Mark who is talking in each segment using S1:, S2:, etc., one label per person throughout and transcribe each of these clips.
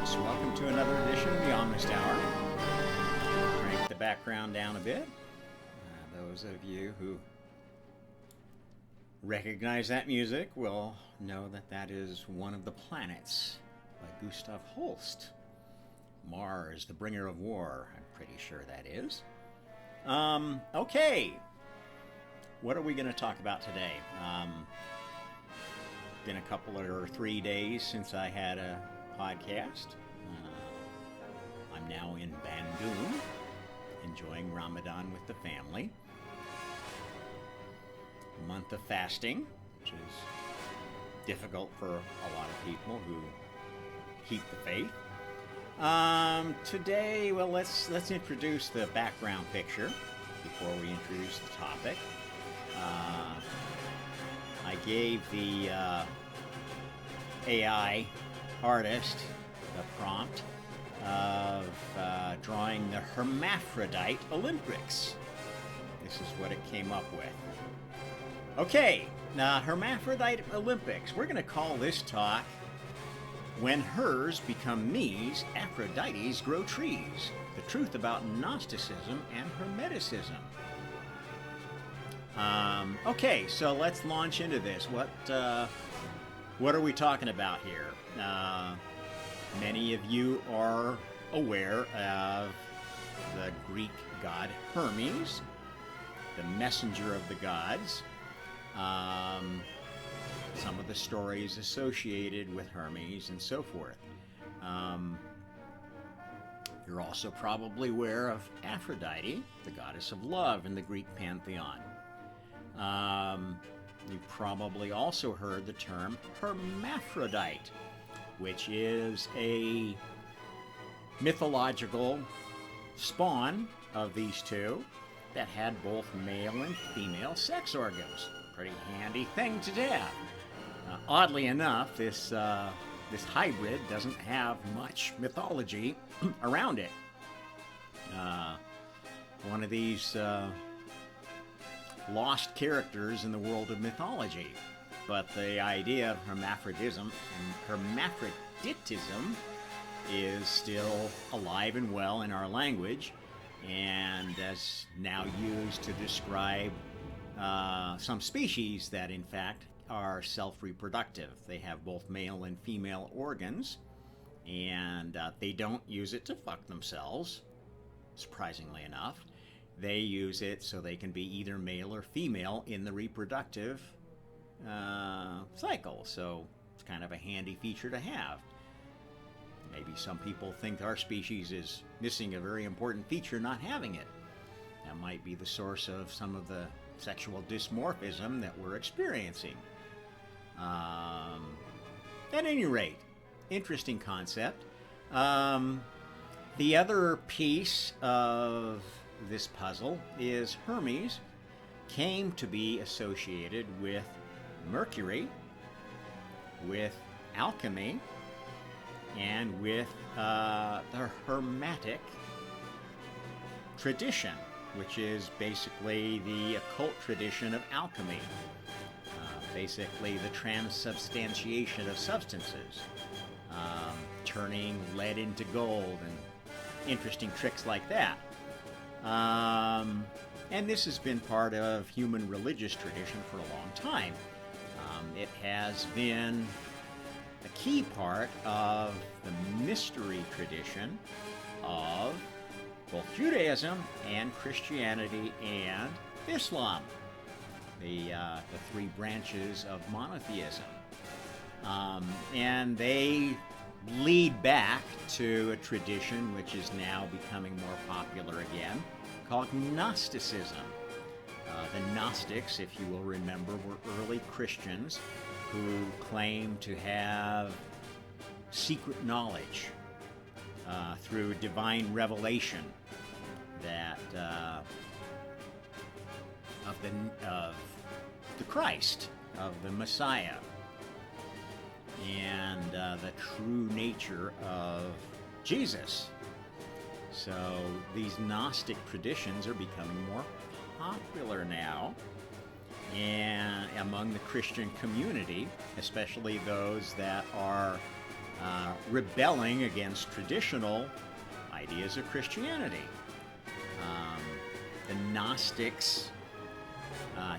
S1: folks, welcome to another edition of the Omnist Hour. Crank the background down a bit. Those of you who recognize that music will know that that is one of the planets by Gustav Holst. Mars, the bringer of war, I'm pretty sure that is. Okay, what are we going to talk about today? Been a couple or 3 days since I had a podcast. I'm now in Bandung, enjoying Ramadan with the family. Month of fasting, which is difficult for a lot of people who keep the faith. Today, well, let's introduce the background picture before we introduce the topic. I gave the AI artist the prompt of drawing the Hermaphrodite Olympics. This is what it came up with. Okay, now Hermaphrodite Olympics. We're going to call this talk When Hers Become Me's, Aphrodites Grow Trees. The truth about Gnosticism and Hermeticism. Okay, so let's launch into this. What are we talking about here? Many of you are aware of the Greek god Hermes, the messenger of the gods. Some of the stories associated with Hermes and so forth. You're also probably aware of Aphrodite, the goddess of love in the Greek pantheon. You've probably also heard the term hermaphrodite, which is a mythological spawn of these two that had both male and female sex organs. Pretty handy thing to have. Oddly enough, this hybrid doesn't have much mythology around it. One of these lost characters in the world of mythology. But the idea of hermaphroditism is still alive and well in our language, and as now used to describe some species that in fact are self-reproductive. They have both male and female organs, and they don't use it to fuck themselves, surprisingly enough. They use it so they can be either male or female in the reproductive cycle. So it's kind of a handy feature to have. Maybe some people think our species is missing a very important feature, not having it. That might be the source of some of the sexual dysmorphism that we're experiencing. At any rate, interesting concept. The other piece of this puzzle is Hermes came to be associated with Mercury, with alchemy, and with the Hermetic tradition, which is basically the occult tradition of alchemy. Basically the transubstantiation of substances, turning lead into gold and interesting tricks like that. And this has been part of human religious tradition for a long time. It has been a key part of the mystery tradition of both Judaism and Christianity and Islam, the three branches of monotheism. And they lead back to a tradition which is now becoming more popular again, called Gnosticism. The Gnostics, if you will remember, were early Christians who claimed to have secret knowledge through divine revelation that of the Christ, of the Messiah, and the true nature of Jesus. So these Gnostic traditions are becoming more popular now, and among the Christian community, especially those that are rebelling against traditional ideas of Christianity. The Gnostics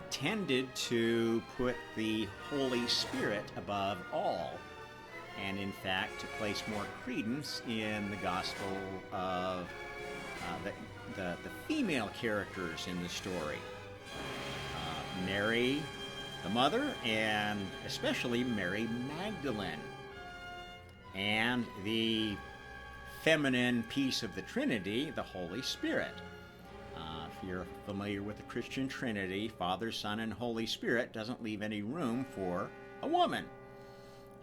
S1: tended to put the Holy Spirit above all, and in fact to place more credence in the gospel of the female characters in the story. Mary, the mother, and especially Mary Magdalene. And the feminine piece of the Trinity, the Holy Spirit. If you're familiar with the Christian Trinity, Father, Son, and Holy Spirit doesn't leave any room for a woman.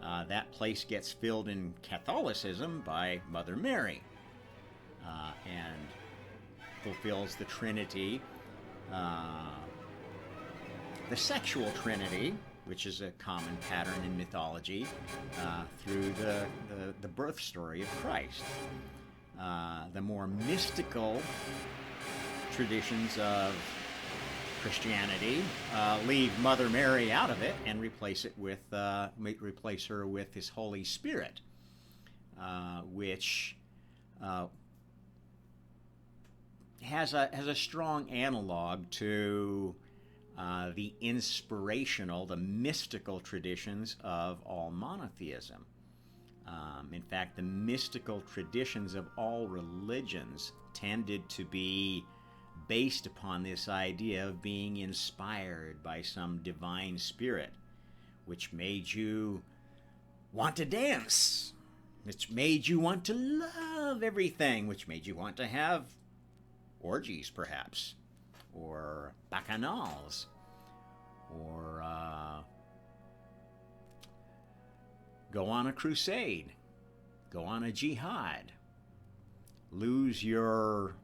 S1: That place gets filled in Catholicism by Mother Mary and fulfills the Trinity, the sexual Trinity, which is a common pattern in mythology, through the birth story of Christ. The more mystical traditions of Christianity leave Mother Mary out of it and replace her with His Holy Spirit, which has a strong analog to the inspirational, the mystical traditions of all monotheism. In fact, the mystical traditions of all religions tended to be based upon this idea of being inspired by some divine spirit, which made you want to dance, which made you want to love everything, which made you want to have orgies, perhaps, or bacchanals, or go on a crusade, go on a jihad, lose your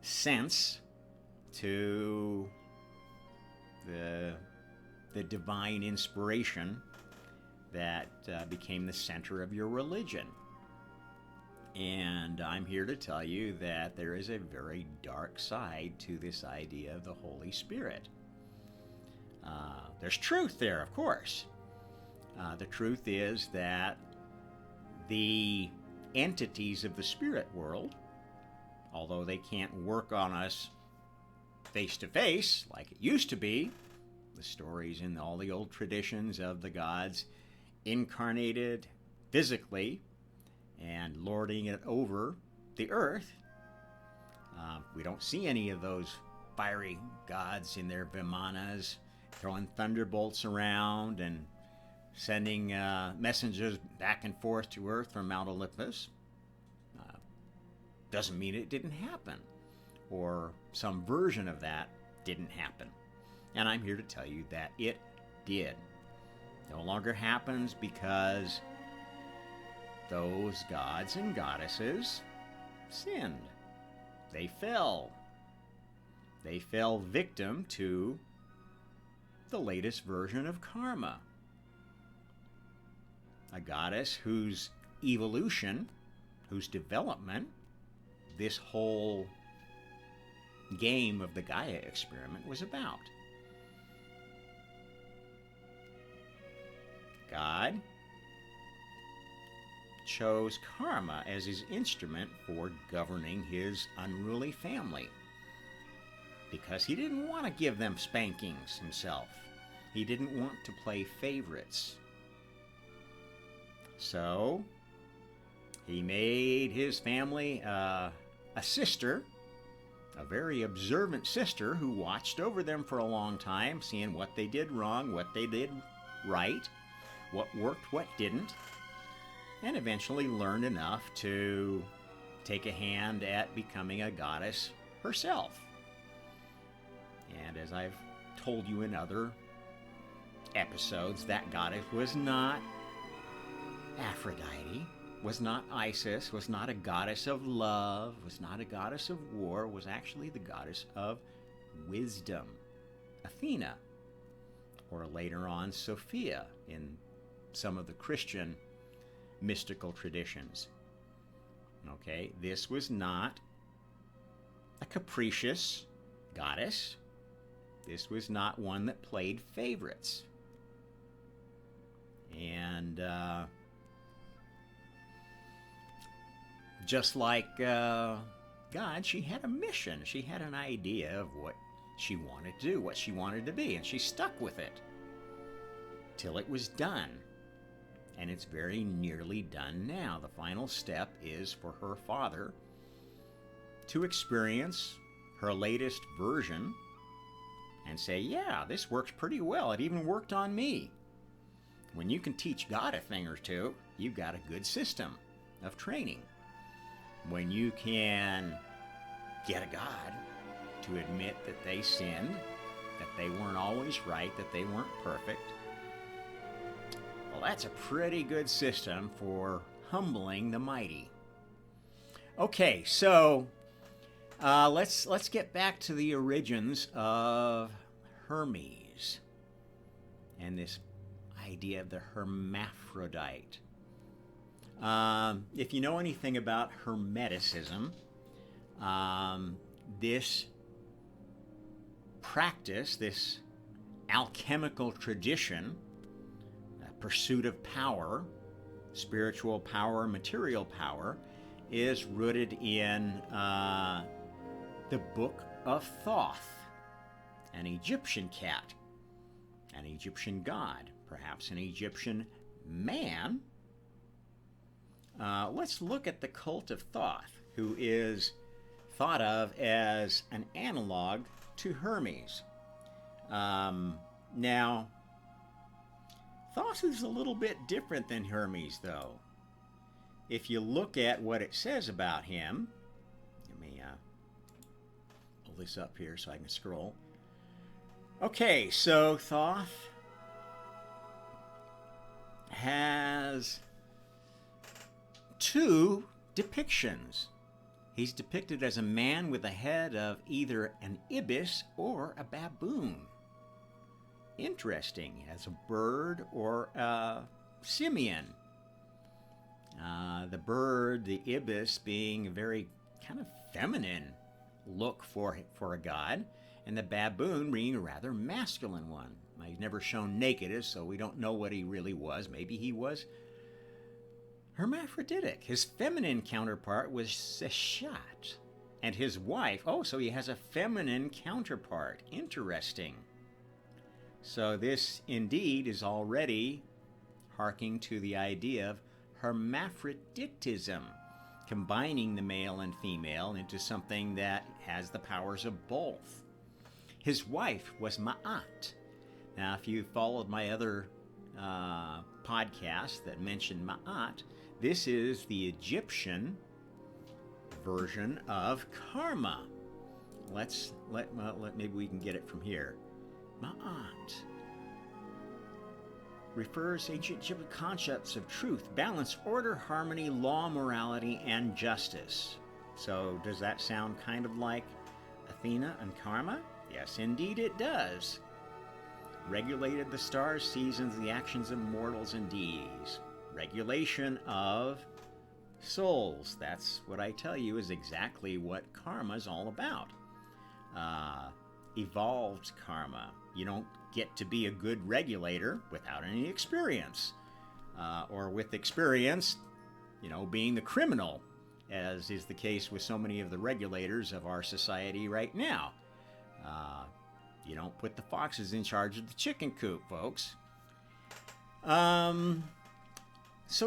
S1: sense to the divine inspiration that became the center of your religion. And I'm here to tell you that there is a very dark side to this idea of the Holy Spirit. There's truth there, of course. The truth is that the entities of the spirit world, although they can't work on us face to face like it used to be, the stories in all the old traditions of the gods incarnated physically and lording it over the earth. We don't see any of those fiery gods in their vimanas throwing thunderbolts around and sending messengers back and forth to earth from Mount Olympus. Doesn't mean it didn't happen, or some version of that didn't happen. And I'm here to tell you that it did. No longer happens because those gods and goddesses sinned. They fell. They fell victim to the latest version of karma. A goddess whose evolution, whose development, this whole game of the Gaia experiment was about. God chose karma as his instrument for governing his unruly family, because he didn't want to give them spankings himself. He didn't want to play favorites. So he made his family a sister, a very observant sister who watched over them for a long time, seeing what they did wrong, what they did right, what worked, what didn't, and eventually learned enough to take a hand at becoming a goddess herself. And as I've told you in other episodes, that goddess was not Aphrodite, was not Isis, was not a goddess of love, was not a goddess of war, was actually the goddess of wisdom, Athena, or later on Sophia in some of the Christian mystical traditions. Okay, this was not a capricious goddess. This was not one that played favorites. And just like God, she had a mission. She had an idea of what she wanted to do, what she wanted to be, and she stuck with it till it was done. And it's very nearly done now. The final step is for her father to experience her latest version and say, yeah, this works pretty well. It even worked on me. When you can teach God a thing or two, you've got a good system of training. When you can get a God to admit that they sinned, that they weren't always right, that they weren't perfect, well, that's a pretty good system for humbling the mighty. Okay, so let's get back to the origins of Hermes and this idea of the hermaphrodite. If you know anything about Hermeticism, this practice, this alchemical tradition, pursuit of power, spiritual power, material power, is rooted in the Book of Thoth, an Egyptian cat, an Egyptian god, perhaps an Egyptian man. Let's look at the cult of Thoth, who is thought of as an analog to Hermes. Now, Thoth is a little bit different than Hermes, though. If you look at what it says about him, let me pull this up here so I can scroll. Okay, so Thoth has two depictions. He's depicted as a man with a head of either an ibis or a baboon. Interesting, as a bird or a simian. The bird, the ibis, being a very kind of feminine look for a god, and the baboon being a rather masculine one. He's never shown naked, so we don't know what he really was. Maybe he was hermaphroditic. His feminine counterpart was Seshat, and his wife, so he has a feminine counterpart. Interesting. So this indeed is already harking to the idea of hermaphroditism, combining the male and female into something that has the powers of both. His wife was Ma'at. Now, if you followed my other podcast that mentioned Ma'at, this is the Egyptian version of karma. Maybe we can get it from here. Ma'at refers to ancient Egyptian concepts of truth, balance, order, harmony, law, morality, and justice. So does that sound kind of like Athena and karma? Yes, indeed it does. Regulated the stars, seasons, the actions of mortals and deities. Regulation of souls. That's what I tell you is exactly what karma is all about. Evolved karma. You don't get to be a good regulator without any experience. Or with experience, being the criminal, as is the case with so many of the regulators of our society right now. You don't put the foxes in charge of the chicken coop, folks. So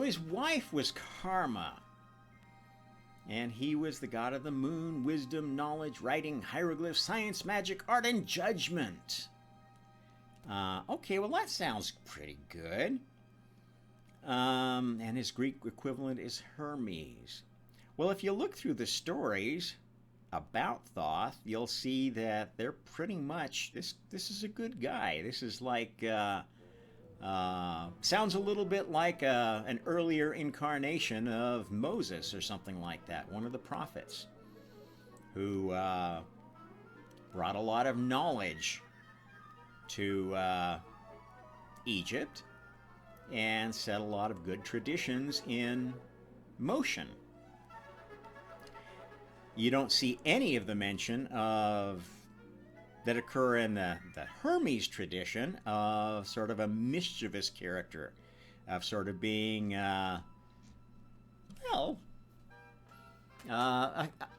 S1: his wife was Karma, and he was the god of the moon, wisdom, knowledge, writing, hieroglyphs, science, magic, art, and judgment. Okay, well that sounds pretty good. And his Greek equivalent is Hermes. Well, if you look through the stories about Thoth, you'll see that they're pretty much, this is a good guy. This is like, sounds a little bit like an earlier incarnation of Moses or something like that, one of the prophets, who brought a lot of knowledge to Egypt and set a lot of good traditions in motion. You don't see any of the mention of that occur in the Hermes tradition of sort of a mischievous character, of sort of being, a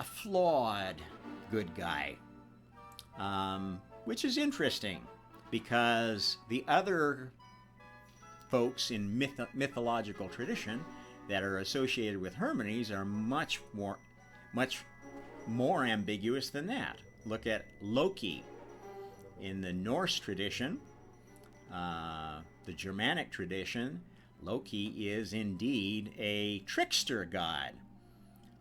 S1: flawed good guy, which is interesting because the other folks in mythological tradition that are associated with Hermes are much more ambiguous than that. Look at Loki. In the Norse tradition, the Germanic tradition, Loki is indeed a trickster god.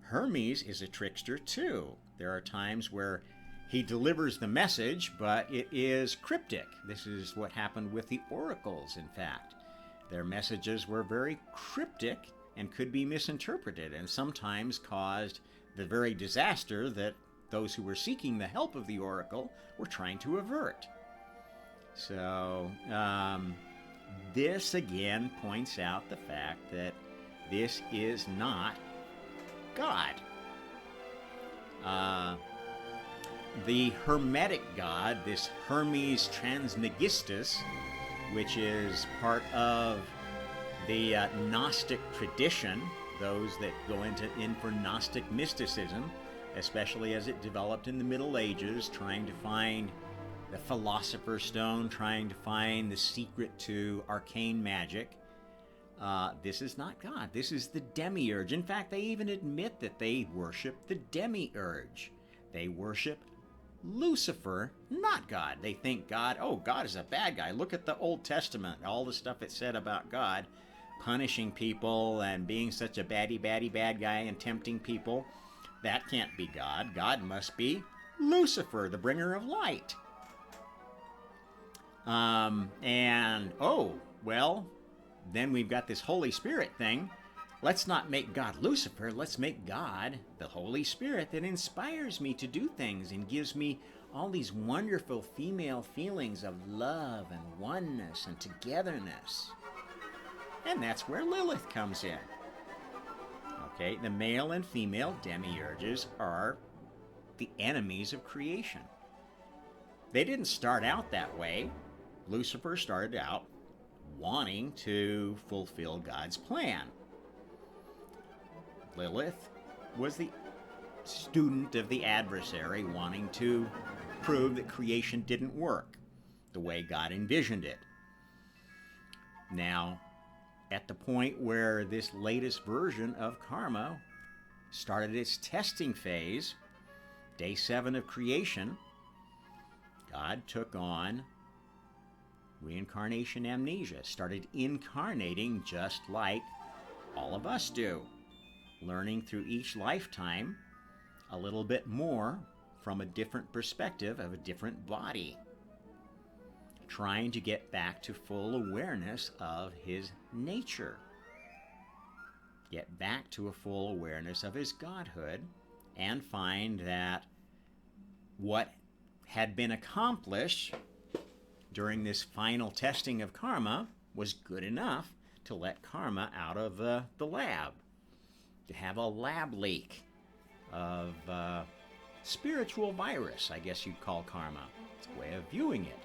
S1: Hermes is a trickster too. There are times where he delivers the message, but it is cryptic. This is what happened with the oracles, in fact. Their messages were very cryptic and could be misinterpreted, and sometimes caused the very disaster that those who were seeking the help of the oracle were trying to avert. So, this again points out the fact that this is not God. The Hermetic god, this Hermes Trismegistus, which is part of the Gnostic tradition, those that go in for Gnostic mysticism, especially as it developed in the Middle Ages, trying to find the Philosopher's Stone, trying to find the secret to arcane magic. This is not God. This is the demiurge. In fact, they even admit that they worship the demiurge. They worship Lucifer, not God. They think God is a bad guy. Look at the Old Testament, all the stuff it said about God, punishing people and being such a bad guy and tempting people. That can't be God. God must be Lucifer, the bringer of light. Then we've got this Holy Spirit thing. Let's not make God Lucifer. Let's make God the Holy Spirit that inspires me to do things and gives me all these wonderful female feelings of love and oneness and togetherness. And that's where Lilith comes in. Okay, the male and female demiurges are the enemies of creation. They didn't start out that way. Lucifer started out wanting to fulfill God's plan. Lilith was the student of the adversary, wanting to prove that creation didn't work the way God envisioned it. Now, at the point where this latest version of karma started its testing phase, day 7 of creation, God took on reincarnation amnesia, started incarnating just like all of us do, learning through each lifetime a little bit more from a different perspective of a different body, trying to get back to full awareness of his nature, get back to a full awareness of his godhood, and find that what had been accomplished during this final testing of karma was good enough to let karma out of the lab, to have a lab leak of spiritual virus, I guess you'd call karma. It's a way of viewing it.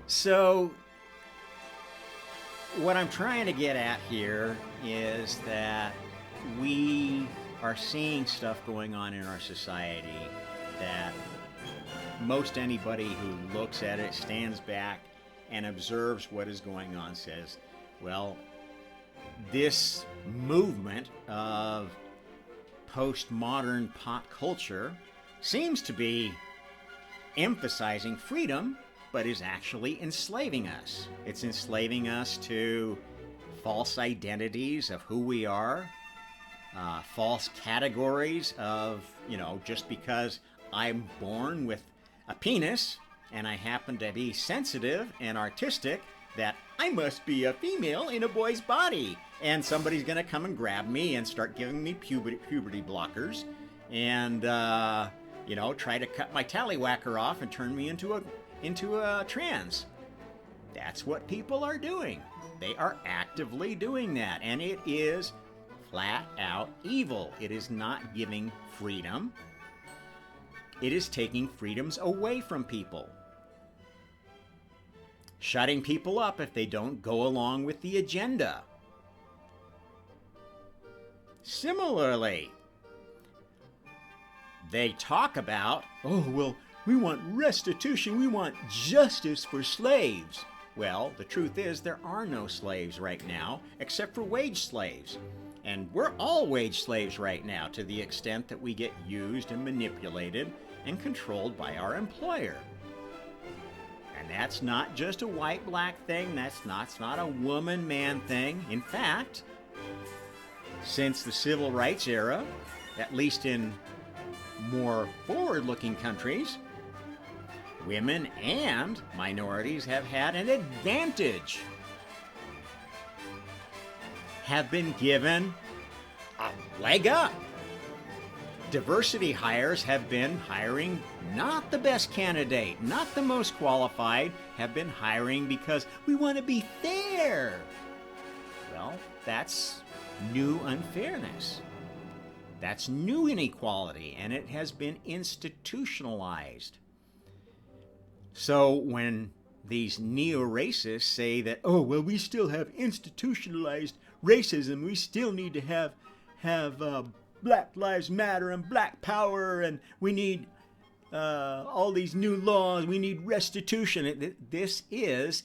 S1: So what I'm trying to get at here is that we are seeing stuff going on in our society that most anybody who looks at it, stands back and observes what is going on, says, well, this movement of postmodern pop culture seems to be emphasizing freedom, but is actually enslaving us. It's enslaving us to false identities of who we are, false categories of, just because I'm born with a penis and I happen to be sensitive and artistic, that I must be a female in a boy's body. And somebody's going to come and grab me and start giving me puberty blockers and, try to cut my tallywhacker off and turn me into a trans. That's what people are doing. They are actively doing that. And it is flat out evil. It is not giving freedom. It is taking freedoms away from people. shutting people up if they don't go along with the agenda. Similarly, they talk about, oh, well, we want restitution, we want justice for slaves. Well, the truth is there are no slaves right now, except for wage slaves. And we're all wage slaves right now, to the extent that we get used and manipulated and controlled by our employer. And that's not just a white-black thing, that's not a woman-man thing. In fact, since the civil rights era, at least in more forward-looking countries, women and minorities have had an advantage, have been given a leg up. Diversity hires have been hiring not the best candidate, not the most qualified, have been hiring because we want to be fair. Well, that's new unfairness. That's new inequality, and it has been institutionalized. So when these neo-racists say that, oh, well, we still have institutionalized racism, we still need to have Black Lives Matter and Black Power, and we need all these new laws, we need restitution. This is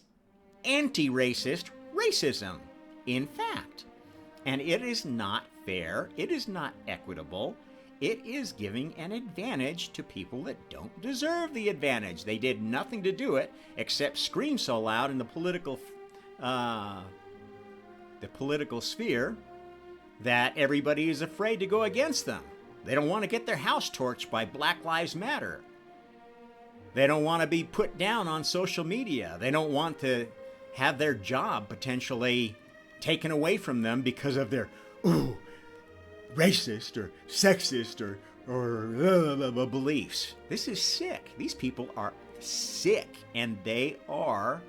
S1: anti-racist racism, in fact. And it is not fair, it is not equitable, it is giving an advantage to people that don't deserve the advantage. They did nothing to do it except scream so loud in the political sphere that everybody is afraid to go against them. They don't want to get their house torched by Black Lives Matter. They don't want to be put down on social media. They don't want to have their job potentially taken away from them because of their racist or sexist or beliefs. This is sick. These people are sick, and they are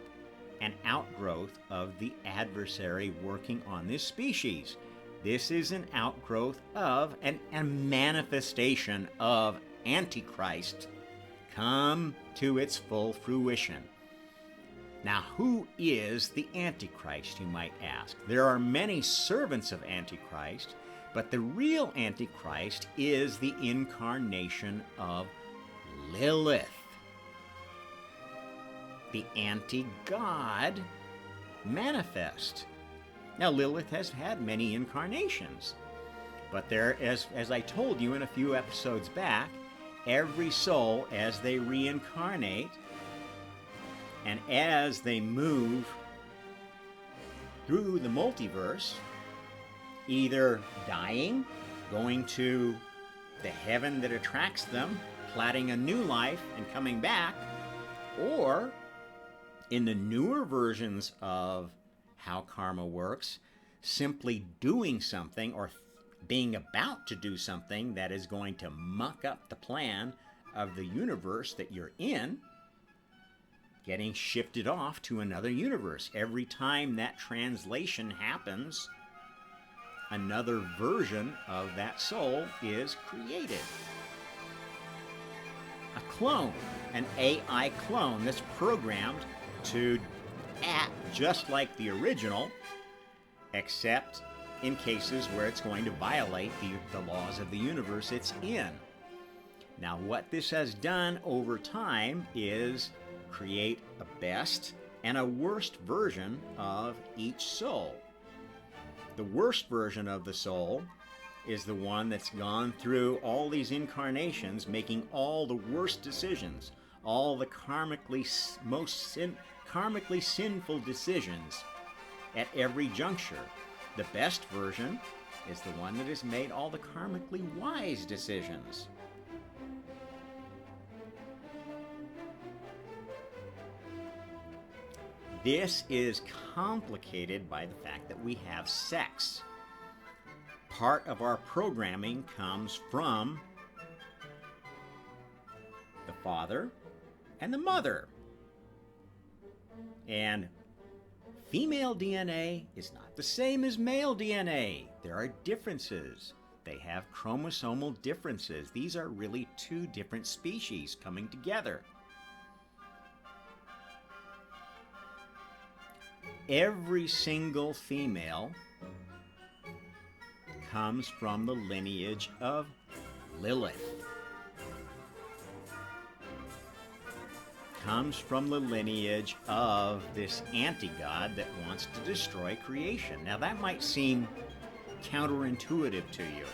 S1: an outgrowth of the adversary working on this species. This is an outgrowth of a manifestation of Antichrist come to its full fruition. Now, who is the Antichrist, you might ask? There are many servants of Antichrist, but the real Antichrist is the incarnation of Lilith, the anti-God manifest. Now, Lilith has had many incarnations, but there, as I told you in a few episodes back, every soul, as they reincarnate, and as they move through the multiverse, either dying, going to the heaven that attracts them, plotting a new life and coming back, or in the newer versions of how karma works, simply doing something or being about to do something that is going to muck up the plan of the universe that you're in, getting shifted off to another universe. Every time that translation happens, another version of that soul is created. A clone, an AI clone that's programmed to act just like the original, except in cases where it's going to violate the laws of the universe it's in. Now, what this has done over time is create a best and a worst version of each soul. The worst version of the soul is the one that's gone through all these incarnations, making all the worst decisions, all the karmically sinful decisions at every juncture. The best version is the one that has made all the karmically wise decisions. This is complicated by the fact that we have sex. Part of our programming comes from the father and the mother. And female DNA is not the same as male DNA. There are differences. They have chromosomal differences. These are really two different species coming together. every single female comes from the lineage of Lilith. Comes from the lineage of this anti-god that wants to destroy creation. Now that might seem counterintuitive to you,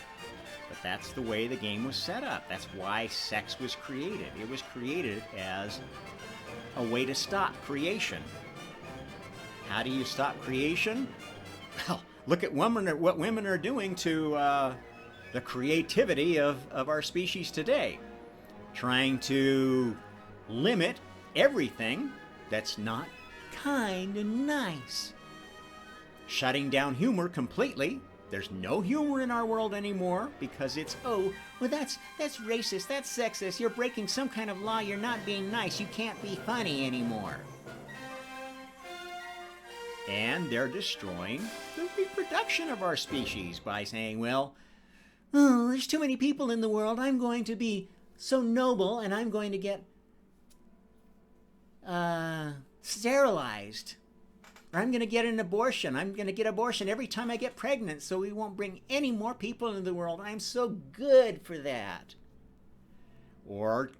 S1: but that's the way the game was set up. That's why sex was created. It was created as a way to stop creation. How do you stop creation? Well, look at what women are doing to the creativity of our species today. Trying to limit everything that's not kind and nice. Shutting down humor completely. There's no humor in our world anymore because it's, oh, well, that's racist, that's sexist, you're breaking some kind of law, you're not being nice, you can't be funny anymore. And they're destroying the reproduction of our species by saying, well, oh, there's too many people in the world, I'm going to be so noble and I'm going to get sterilized. Or I'm going to get an abortion. I'm going to get abortion every time I get pregnant so we won't bring any more people into the world. I'm so good for that. Or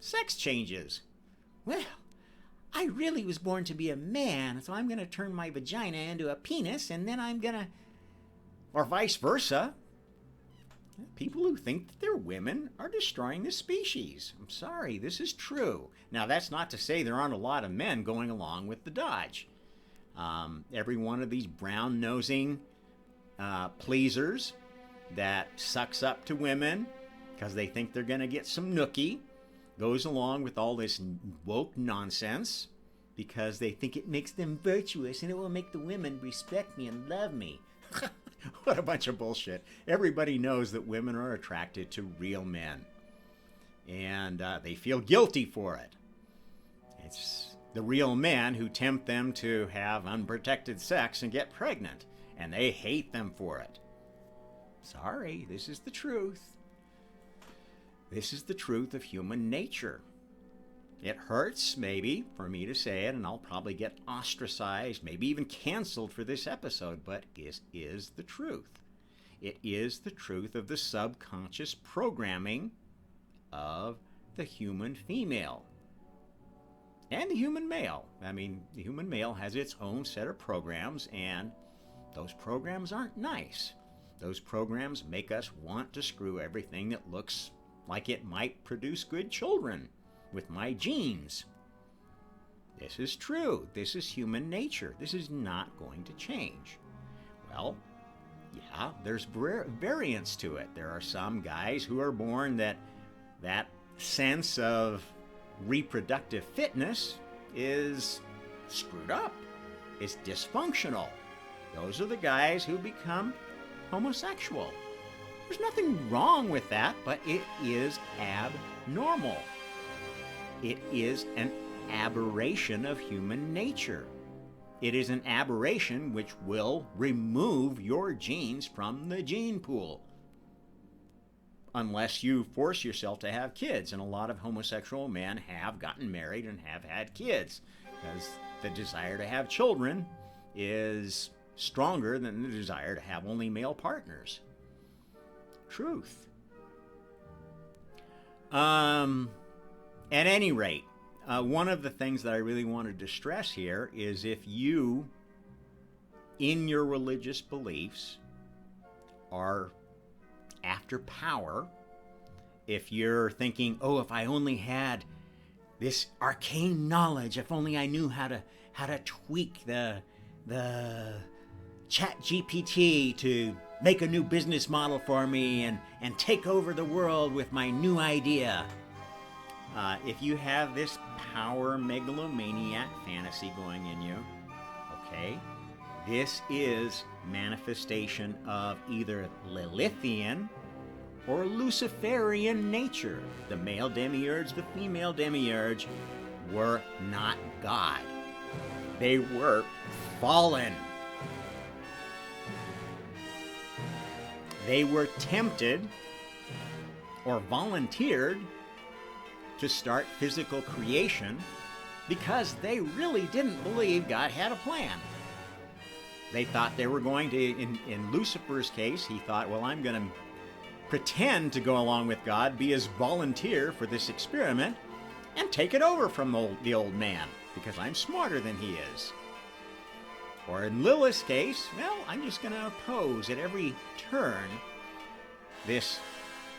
S1: sex changes. Well, I really was born to be a man, so I'm going to turn my vagina into a penis, and then I'm going to... Or vice versa. People who think that they're women are destroying the species. I'm sorry, this is true. Now, that's not to say there aren't a lot of men going along with the dodge. Every one of these brown-nosing pleasers that sucks up to women because they think they're going to get some nookie goes along with all this woke nonsense because they think it makes them virtuous and it will make the women respect me and love me. What a bunch of bullshit. Everybody knows that women are attracted to real men. And they feel guilty for it. It's the real men who tempt them to have unprotected sex and get pregnant. And they hate them for it. Sorry, this is the truth. This is the truth of human nature. It hurts, maybe, for me to say it, and I'll probably get ostracized, maybe even canceled for this episode, but it is the truth. It is the truth of the subconscious programming of the human female and the human male. I mean, the human male has its own set of programs, and those programs aren't nice. Those programs make us want to screw everything that looks like it might produce good children with my genes. This is true. This is human nature. This is not going to change. Well, yeah, there's variance to it. There are some guys who are born that sense of reproductive fitness is screwed up. It's dysfunctional. Those are the guys who become homosexual. There's nothing wrong with that, but it is abnormal. It is an aberration of human nature. It is an aberration which will remove your genes from the gene pool. Unless you force yourself to have kids. And a lot of homosexual men have gotten married and have had kids. Because the desire to have children is stronger than the desire to have only male partners. Truth. At any rate, one of the things that I really wanted to stress here is if you, in your religious beliefs, are after power, if you're thinking, oh, if I only had this arcane knowledge, if only I knew how to tweak the chat GPT to make a new business model for me and take over the world with my new idea. If you have this power megalomaniac fantasy going in you, okay, this is manifestation of either Lilithian or Luciferian nature. The male demiurge, the female demiurge were not God. They were fallen. They were tempted or volunteered to start physical creation because they really didn't believe God had a plan. They thought they were going to, in Lucifer's case, he thought, well, I'm going to pretend to go along with God, be his volunteer for this experiment, and take it over from the old man, because I'm smarter than he is. Or in Lilith's case, well, I'm just going to oppose at every turn this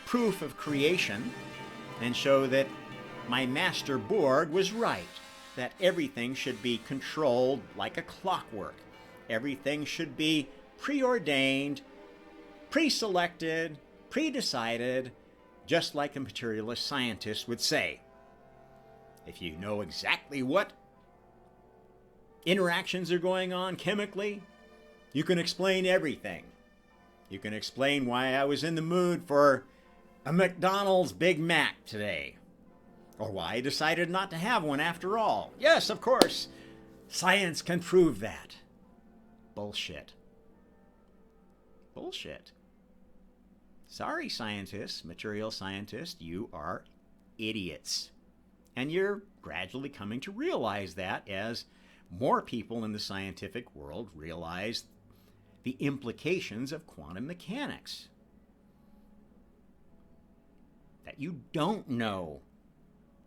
S1: proof of creation and show that my master Borg was right, that everything should be controlled like a clockwork. Everything should be preordained, pre-selected, pre-decided, just like a materialist scientist would say. If you know exactly what interactions are going on chemically, you can explain everything. You can explain why I was in the mood for a McDonald's Big Mac today, or why I decided not to have one after all. Yes, of course, science can prove that. Bullshit. Bullshit. Sorry, scientists, material scientists, you are idiots. And you're gradually coming to realize that as more people in the scientific world realize the implications of quantum mechanics. That you don't know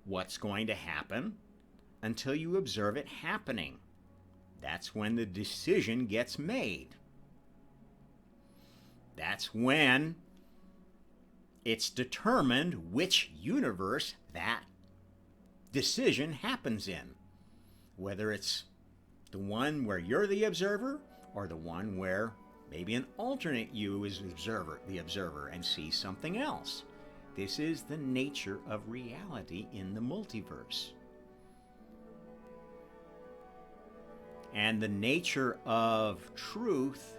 S1: what's going to happen until you observe it happening. That's when the decision gets made. That's when it's determined which universe that decision happens in. Whether it's the one where you're the observer or the one where maybe an alternate you is the observer and sees something else. This is the nature of reality in the multiverse. And the nature of truth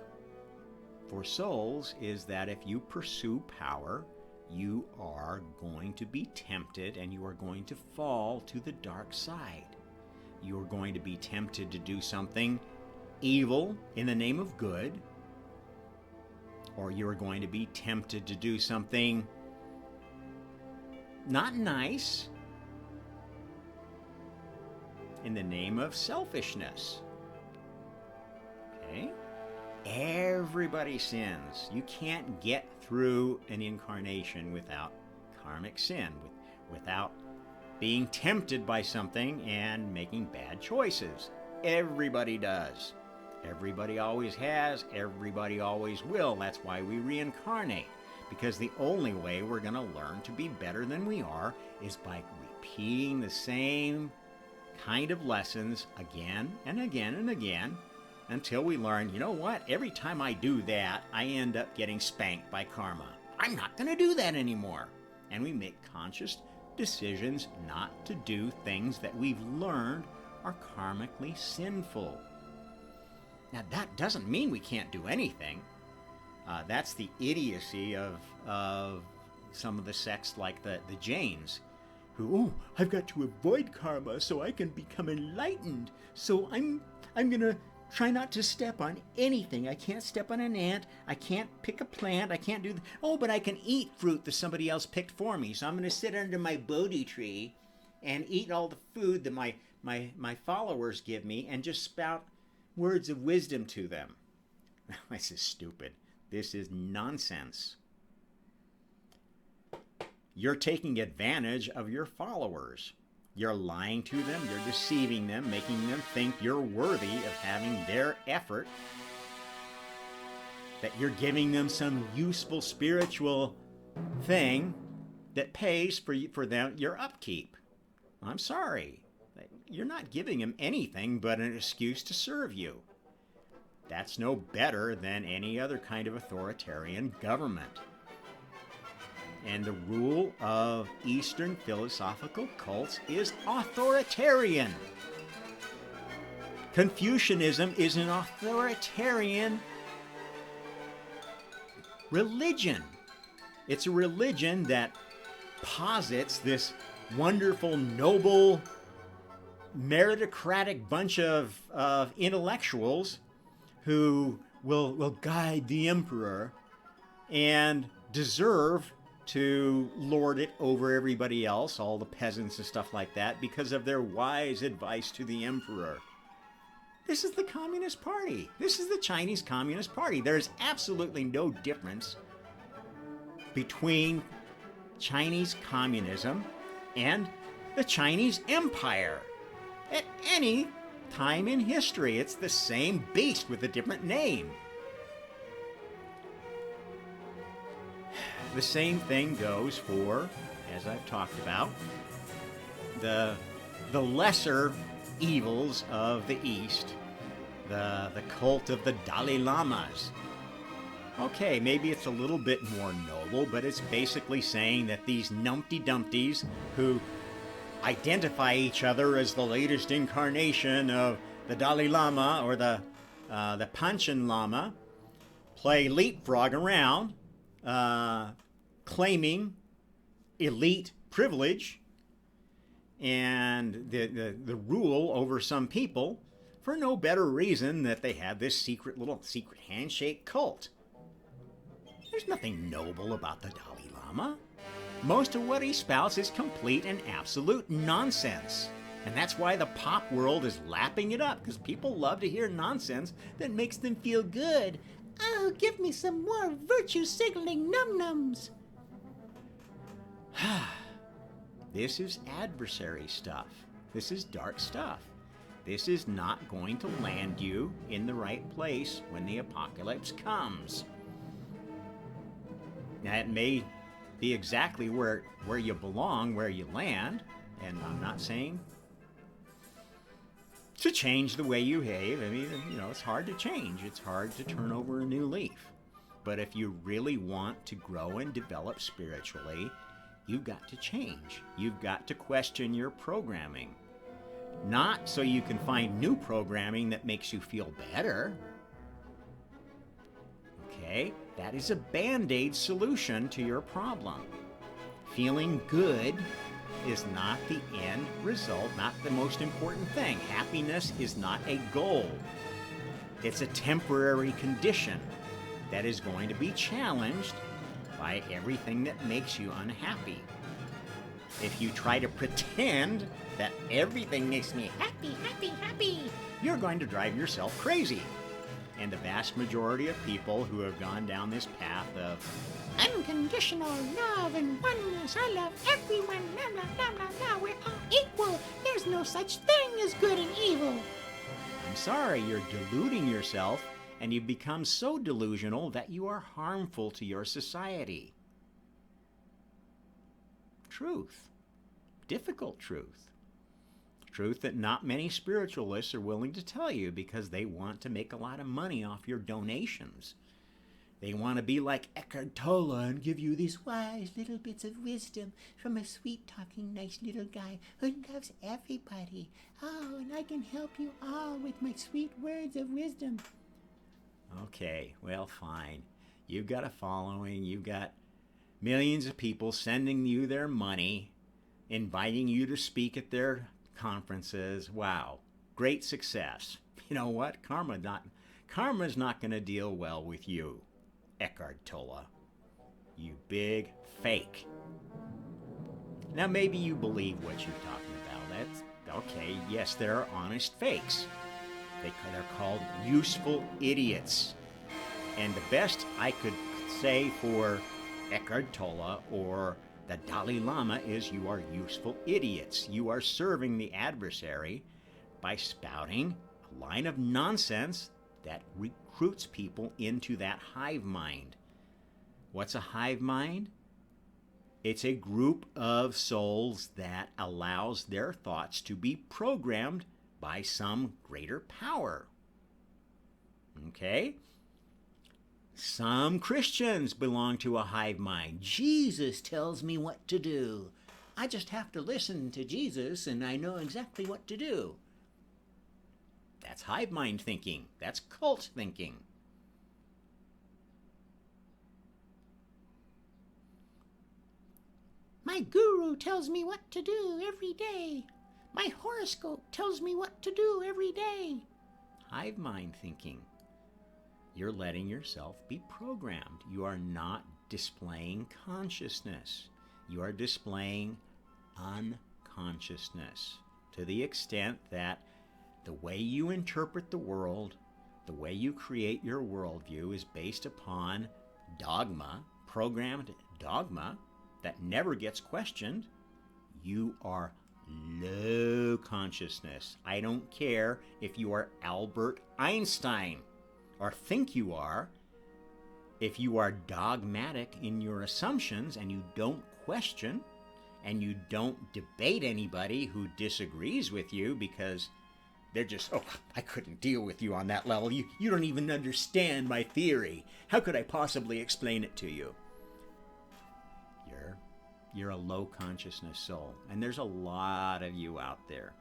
S1: for souls is that if you pursue power, you are going to be tempted and you are going to fall to the dark side. You are going to be tempted to do something evil in the name of good, or you are going to be tempted to do something not nice in the name of selfishness. Okay? Everybody sins. You can't get through an incarnation without karmic sin, without being tempted by something and making bad choices. Everybody does. Everybody always has. Everybody always will. That's why we reincarnate. Because the only way we're going to learn to be better than we are is by repeating the same kind of lessons again and again and again until we learn, you know what, every time I do that, I end up getting spanked by karma. I'm not going to do that anymore. And we make conscious decisions not to do things that we've learned are karmically sinful. Now, that doesn't mean we can't do anything. That's the idiocy of some of the sects like the Jains, who, I've got to avoid karma so I can become enlightened. So I'm going to try not to step on anything. I can't step on an ant. I can't pick a plant. I can't do... but I can eat fruit that somebody else picked for me. So I'm going to sit under my Bodhi tree and eat all the food that my followers give me and just spout words of wisdom to them. This is stupid. This is nonsense. You're taking advantage of your followers. You're lying to them, you're deceiving them, making them think you're worthy of having their effort, that you're giving them some useful spiritual thing that pays for them your upkeep. I'm sorry. You're not giving them anything but an excuse to serve you. That's no better than any other kind of authoritarian government. And the rule of Eastern philosophical cults is authoritarian. Confucianism is an authoritarian religion. It's a religion that posits this wonderful, noble, meritocratic bunch of intellectuals who will guide the emperor and deserve to lord it over everybody else, all the peasants and stuff like that, because of their wise advice to the emperor. This is the Communist Party. This is the Chinese Communist Party. There's absolutely no difference between Chinese communism and the Chinese Empire. At any time in history, it's the same beast with a different name. The same thing goes for, as I've talked about, the lesser evils of the East, the cult of the Dalai Lamas. Okay, maybe it's a little bit more noble, but it's basically saying that these Numpty Dumpties who identify each other as the latest incarnation of the Dalai Lama or the Panchen Lama play leapfrog around, claiming elite privilege and the rule over some people for no better reason that they have this secret handshake cult. There's nothing noble about the Dalai Lama. Most of what he spouts is complete and absolute nonsense. And that's why the pop world is lapping it up, because people love to hear nonsense that makes them feel good. Oh, give me some more virtue-signaling num-nums. This is adversary stuff. This is dark stuff. This is not going to land you in the right place when the apocalypse comes. Now, it may be exactly where you belong, where you land, and I'm not saying to change the way you behave. I mean, it's hard to change. It's hard to turn over a new leaf. But if you really want to grow and develop spiritually, you've got to change. You've got to question your programming. Not so you can find new programming that makes you feel better. Okay? That is a Band-Aid solution to your problem. Feeling good is not the end result, not the most important thing. Happiness is not a goal. It's a temporary condition that is going to be challenged by everything that makes you unhappy. If you try to pretend that everything makes me happy, you're going to drive yourself crazy. And the vast majority of people who have gone down this path of unconditional love and oneness, I love everyone, blah, blah, blah, blah, we're all equal, there's no such thing as good and evil. I'm sorry, you're deluding yourself, and you've become so delusional that you are harmful to your society. Truth. Difficult truth. Truth that not many spiritualists are willing to tell you because they want to make a lot of money off your donations. They want to be like Eckhart Tolle and give you these wise little bits of wisdom from a sweet-talking, nice little guy who loves everybody. Oh, and I can help you all with my sweet words of wisdom. Okay, well, fine. You've got a following. You've got millions of people sending you their money, inviting you to speak at their conferences. Wow, great success. You know what? Karma's not going to deal well with you, Eckhart Tolle. You big fake. Now maybe you believe what you're talking about. That's okay. Yes, there are honest fakes. They're called useful idiots. And the best I could say for Eckhart Tolle or the Dalai Lama is you are useful idiots. You are serving the adversary by spouting a line of nonsense that recruits people into that hive mind. What's a hive mind? It's a group of souls that allows their thoughts to be programmed by some greater power. Okay? Some Christians belong to a hive mind. Jesus tells me what to do. I just have to listen to Jesus and I know exactly what to do. That's hive mind thinking. That's cult thinking. My guru tells me what to do every day. My horoscope tells me what to do every day. Hive mind thinking. You're letting yourself be programmed. You are not displaying consciousness. You are displaying unconsciousness to the extent that The way you interpret the world, the way you create your worldview is based upon dogma, programmed dogma that never gets questioned. You are low consciousness. I don't care if you are Albert Einstein or think you are. If you are dogmatic in your assumptions and you don't question and you don't debate anybody who disagrees with you because they're just, oh, I couldn't deal with you on that level. You don't even understand my theory. How could I possibly explain it to you? You're a low consciousness soul. And there's a lot of you out there.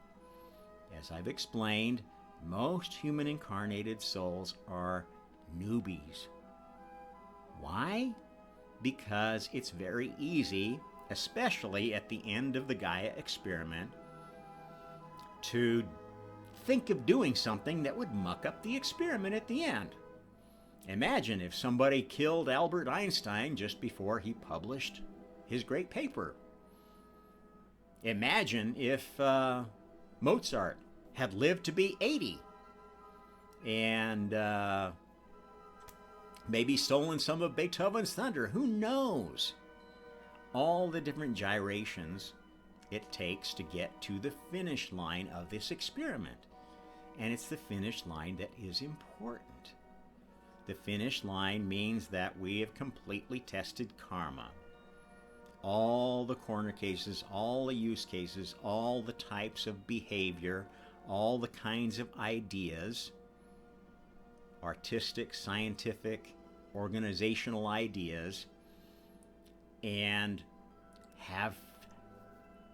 S1: As I've explained, most human incarnated souls are newbies. Why? Because it's very easy, especially at the end of the Gaia experiment, to think of doing something that would muck up the experiment at the end. Imagine if somebody killed Albert Einstein just before he published his great paper. Imagine if Mozart had lived to be 80 and maybe stolen some of Beethoven's thunder. Who knows? All the different gyrations it takes to get to the finish line of this experiment. And it's the finish line that is important. The finish line means that we have completely tested karma. All the corner cases, all the use cases, all the types of behavior, all the kinds of ideas, artistic, scientific, organizational ideas, and have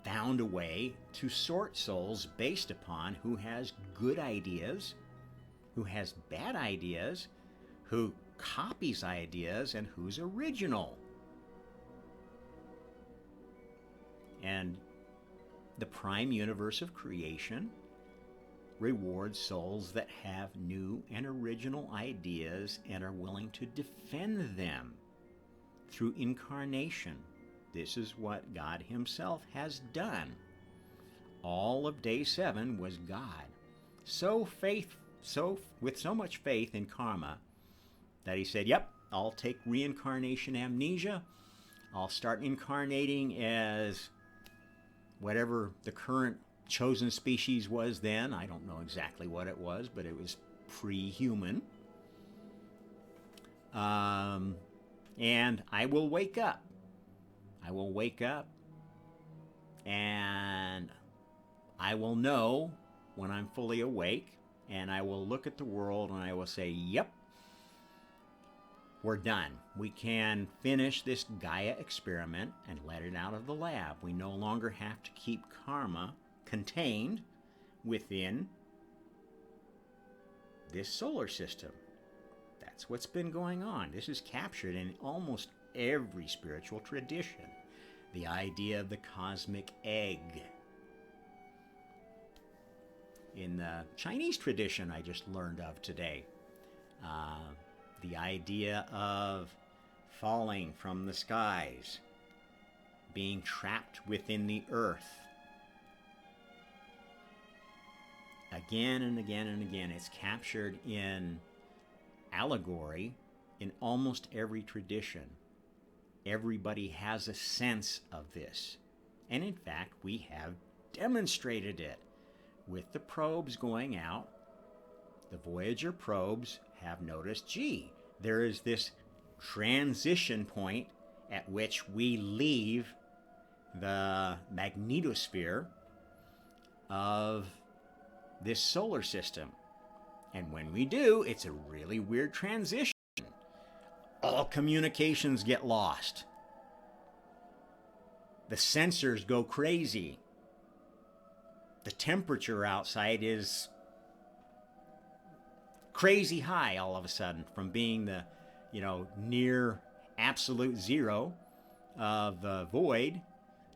S1: found a way to sort souls based upon who has good ideas, who has bad ideas, who copies ideas, and who's original. And the prime universe of creation rewards souls that have new and original ideas and are willing to defend them through incarnation. This is what God himself has done. All of day 7 was God. With so much faith in karma that he said, yep, I'll take reincarnation amnesia. I'll start incarnating as whatever the current chosen species was then. I don't know exactly what it was, but it was pre-human. And I will wake up. I will wake up and I will know when I'm fully awake, and I will look at the world and I will say, yep, we're done. We can finish this Gaia experiment and let it out of the lab. We no longer have to keep karma contained within this solar system. That's what's been going on. This is captured in almost every spiritual tradition. The idea of the cosmic egg. In the Chinese tradition I just learned of today, the idea of falling from the skies, being trapped within the earth. Again and again and again, it's captured in allegory in almost every tradition. Everybody has a sense of this. And in fact, we have demonstrated it with the probes going out. The Voyager probes have noticed, gee, there is this transition point at which we leave the magnetosphere of this solar system. And when we do, it's a really weird transition. All communications get lost. The sensors go crazy. The temperature outside is crazy high all of a sudden, from being the, near absolute zero of the void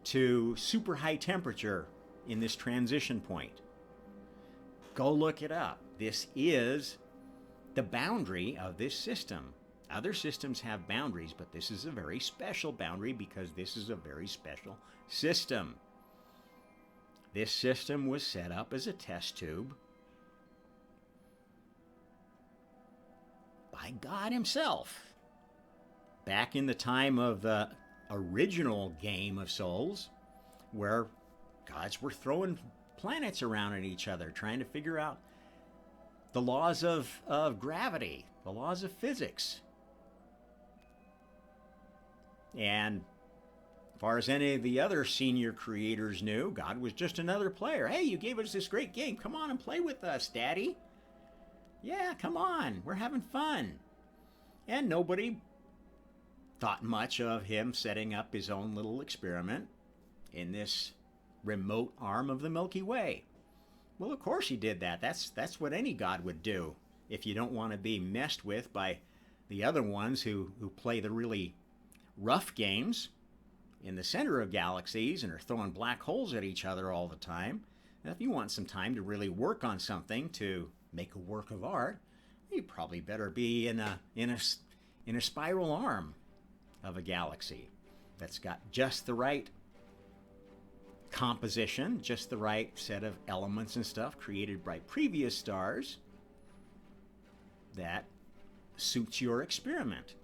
S1: to super high temperature in this transition point. Go look it up. This is the boundary of this system. Other systems have boundaries, but this is a very special boundary because this is a very special system. This system was set up as a test tube by God himself. Back in the time of the original game of souls, where gods were throwing planets around at each other, trying to figure out the laws of gravity, the laws of physics. And as far as any of the other senior creators knew, God was just another player. Hey, you gave us this great game. Come on and play with us, Daddy. Yeah, come on. We're having fun. And nobody thought much of him setting up his own little experiment in this remote arm of the Milky Way. Well, of course he did that. That's what any god would do if you don't want to be messed with by the other ones who play the really rough games in the center of galaxies and are throwing black holes at each other all the time. And if you want some time to really work on something to make a work of art, you probably better be in a spiral arm of a galaxy that's got just the right composition, just the right set of elements and stuff created by previous stars that suits your experiment.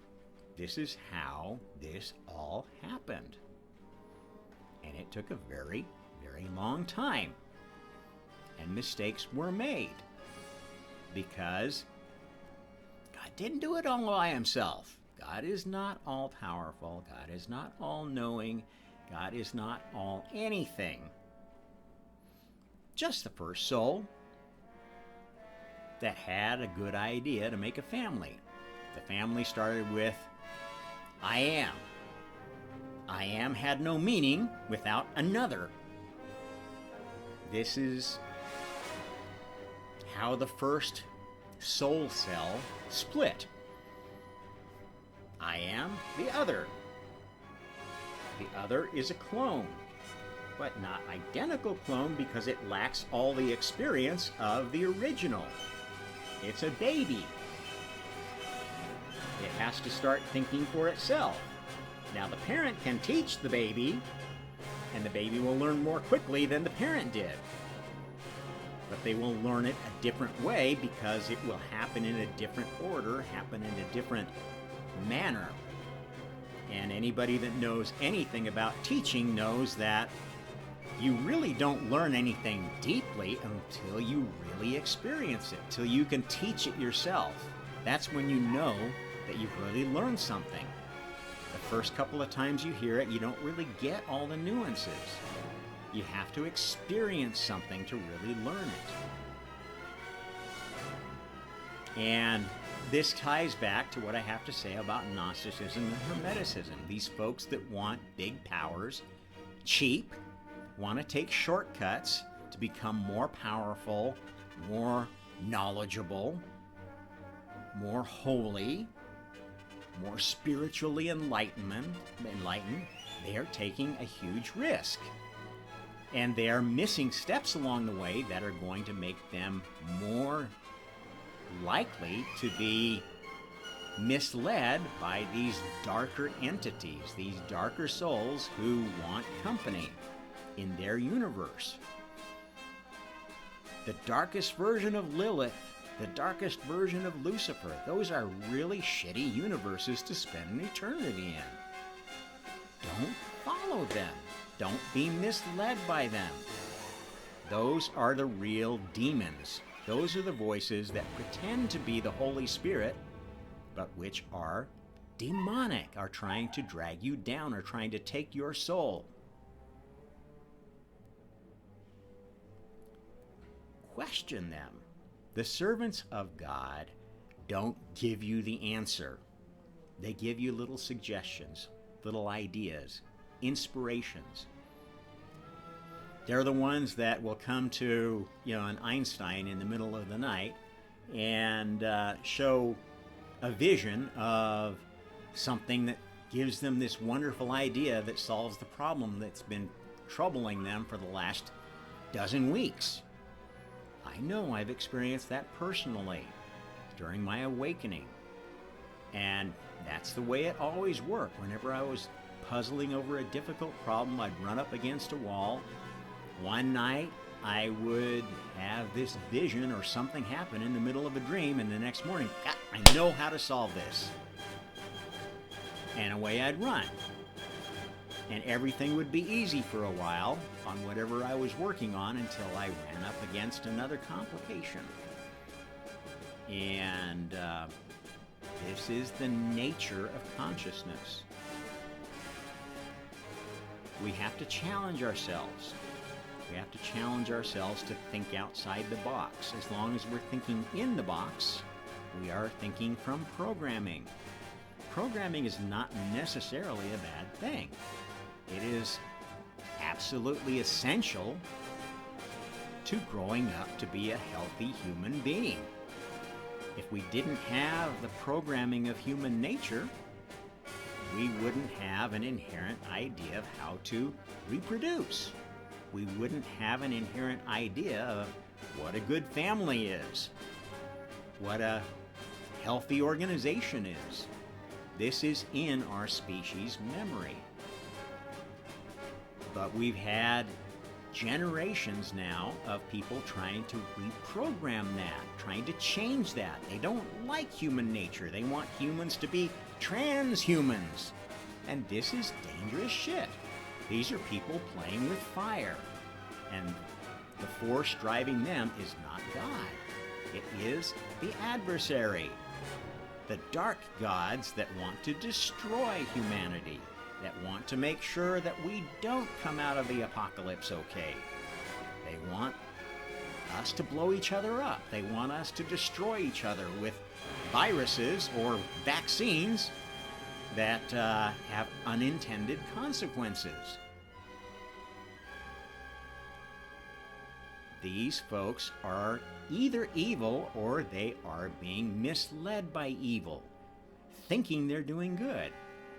S1: This is how this all happened. And it took a very, very long time. And mistakes were made because God didn't do it all by himself. God is not all-powerful. God is not all-knowing. God is not all anything. Just the first soul that had a good idea to make a family. The family started with I am. I am had no meaning without another. This is how the first soul cell split. I am the other. The other is a clone, but not identical clone because it lacks all the experience of the original. It's a baby. It has to start thinking for itself. Now the parent can teach the baby, and the baby will learn more quickly than the parent did. But they will learn it a different way because it will happen in a different order, happen in a different manner. And anybody that knows anything about teaching knows that you really don't learn anything deeply until you really experience it, till you can teach it yourself. That's when you know that you've really learned something. The first couple of times you hear it, you don't really get all the nuances. You have to experience something to really learn it. And this ties back to what I have to say about Gnosticism and Hermeticism. These folks that want big powers, cheap, want to take shortcuts to become more powerful, more knowledgeable, more holy, more spiritually enlightened, they are taking a huge risk. And they are missing steps along the way that are going to make them more likely to be misled by these darker entities, these darker souls who want company in their universe. The darkest version of Lilith, the darkest version of Lucifer, those are really shitty universes to spend an eternity in. Don't follow them. Don't be misled by them. Those are the real demons. Those are the voices that pretend to be the Holy Spirit, but which are demonic, are trying to drag you down, are trying to take your soul. Question them. The servants of God don't give you the answer. They give you little suggestions, little ideas, inspirations. They're the ones that will come to, an Einstein in the middle of the night and show a vision of something that gives them this wonderful idea that solves the problem that's been troubling them for the last dozen weeks. I know I've experienced that personally during my awakening. And that's the way it always worked. Whenever I was puzzling over a difficult problem, I'd run up against a wall. One night, I would have this vision or something happen in the middle of a dream, and the next morning, I know how to solve this. And away I'd run. And everything would be easy for a while on whatever I was working on until I ran up against another complication. And this is the nature of consciousness. We have to challenge ourselves. We have to challenge ourselves to think outside the box. As long as we're thinking in the box, we are thinking from programming. Programming is not necessarily a bad thing. It is absolutely essential to growing up to be a healthy human being. If we didn't have the programming of human nature, we wouldn't have an inherent idea of how to reproduce. We wouldn't have an inherent idea of what a good family is, what a healthy organization is. This is in our species' memory. But we've had generations now of people trying to reprogram that, trying to change that. They don't like human nature. They want humans to be transhumans. And this is dangerous shit. These are people playing with fire. And the force driving them is not God. It is the adversary. The dark gods that want to destroy humanity, that want to make sure that we don't come out of the apocalypse okay. They want us to blow each other up. They want us to destroy each other with viruses or vaccines that have unintended consequences. These folks are either evil or they are being misled by evil, thinking they're doing good.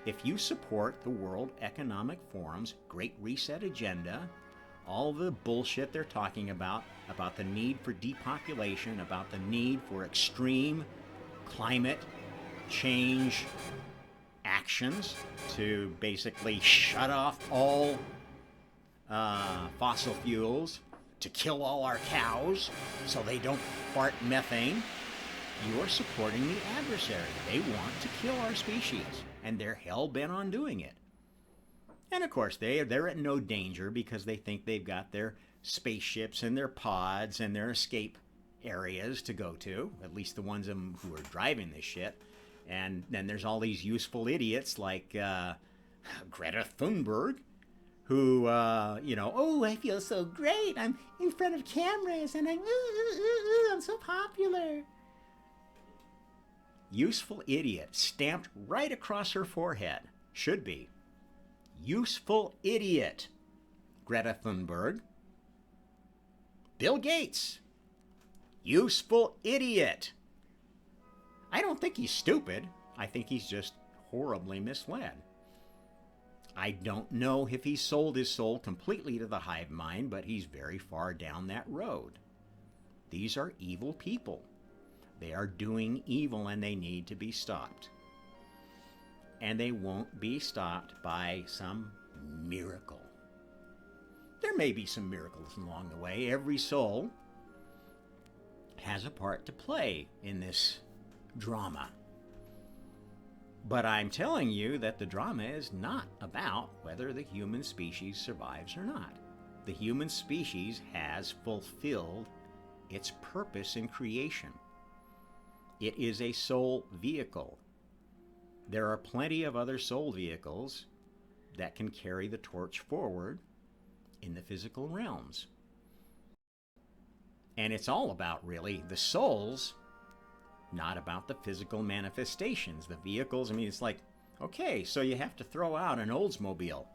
S1: If you support the World Economic Forum's Great Reset agenda, all the bullshit they're talking about the need for depopulation, about the need for extreme climate change actions to basically shut off all fossil fuels, to kill all our cows so they don't fart methane, you're supporting the adversary. They want to kill our species, and they're hell-bent on doing it. And of course, they're at no danger because they think they've got their spaceships and their pods and their escape areas to go to, at least the ones of them who are driving this shit. And then there's all these useful idiots like Greta Thunberg, who, oh, I feel so great. I'm in front of cameras and I'm so popular. Useful idiot, stamped right across her forehead. Should be. Useful idiot. Greta Thunberg. Bill Gates. Useful idiot. I don't think he's stupid. I think he's just horribly misled. I don't know if he sold his soul completely to the hive mind, but he's very far down that road. These are evil people. They are doing evil and they need to be stopped. And they won't be stopped by some miracle. There may be some miracles along the way. Every soul has a part to play in this drama. But I'm telling you that the drama is not about whether the human species survives or not. The human species has fulfilled its purpose in creation. It is a soul vehicle. There are plenty of other soul vehicles that can carry the torch forward in the physical realms. And it's all about, really, the souls, not about the physical manifestations. The vehicles, I mean, it's like, okay, so you have to throw out an Oldsmobile.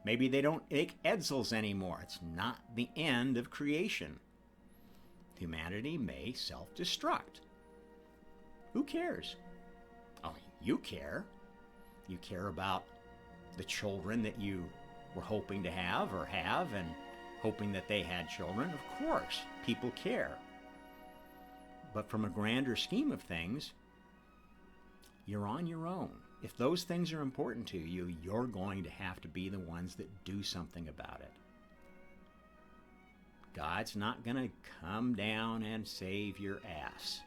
S1: Maybe they don't make Edsels anymore. It's not the end of creation. Humanity may self-destruct. Who cares? Oh, you care. You care about the children that you were hoping to have and hoping that they had children. Of course, people care. But from a grander scheme of things, you're on your own. If those things are important to you, you're going to have to be the ones that do something about it. God's not going to come down and save your ass.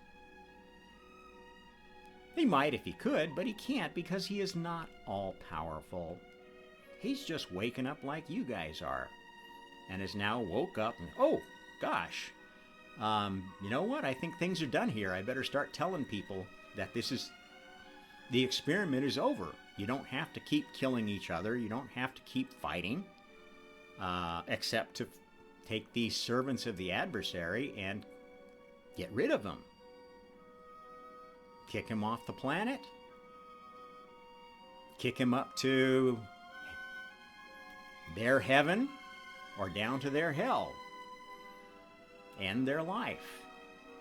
S1: He might if he could, but he can't because he is not all-powerful. He's just waking up like you guys are, and has now woke up and, oh, gosh, you know what? I think things are done here. I better start telling people that the experiment is over. You don't have to keep killing each other. You don't have to keep fighting, except to take these servants of the adversary and get rid of them. Kick him off the planet. Kick him up to their heaven or down to their hell. End their life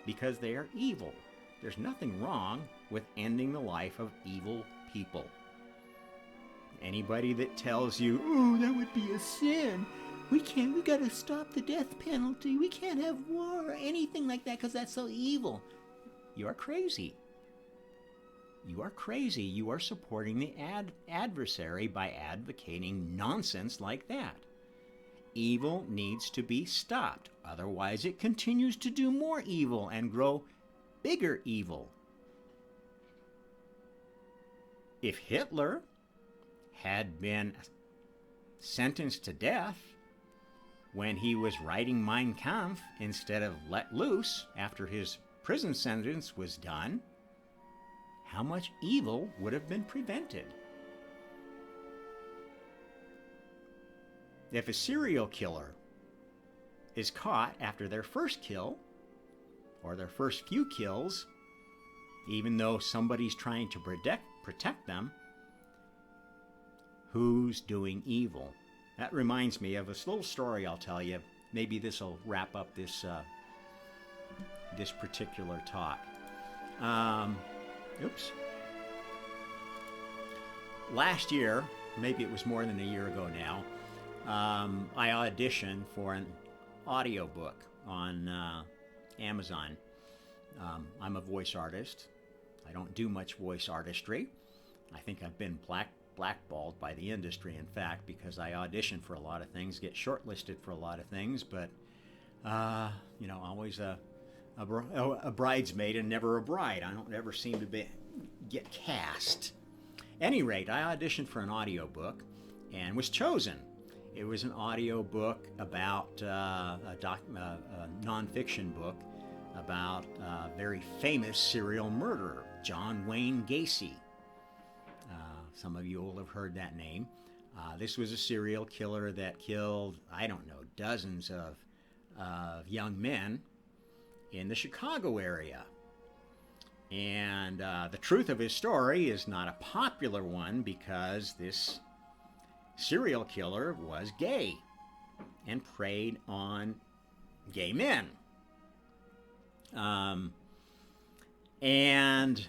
S1: because they are evil. There's nothing wrong with ending the life of evil people. Anybody that tells you, oh, that would be a sin. We gotta stop the death penalty. We can't have war or anything like that because that's so evil. You are crazy. You are crazy. You are supporting the adversary by advocating nonsense like that. Evil needs to be stopped. Otherwise, it continues to do more evil and grow bigger evil. If Hitler had been sentenced to death when he was writing Mein Kampf instead of let loose after his prison sentence was done, how much evil would have been prevented? If a serial killer is caught after their first kill, or their first few kills, even though somebody's trying to protect them, who's doing evil? That reminds me of this little story I'll tell you. Maybe this will wrap up this particular talk. Last year, maybe it was more than a year ago now, I auditioned for an audiobook on Amazon. I'm a voice artist. I don't do much voice artistry. I think I've been blackballed by the industry, in fact, because I audition for a lot of things, get shortlisted for a lot of things, but, always a bridesmaid and never a bride. I don't ever seem to get cast. Any rate, I auditioned for an audiobook and was chosen. It was an audiobook about a nonfiction book about a very famous serial murderer, John Wayne Gacy. Some of you will have heard that name. This was a serial killer that killed, dozens of young men in the Chicago area. And the truth of his story is not a popular one because this serial killer was gay and preyed on gay men. And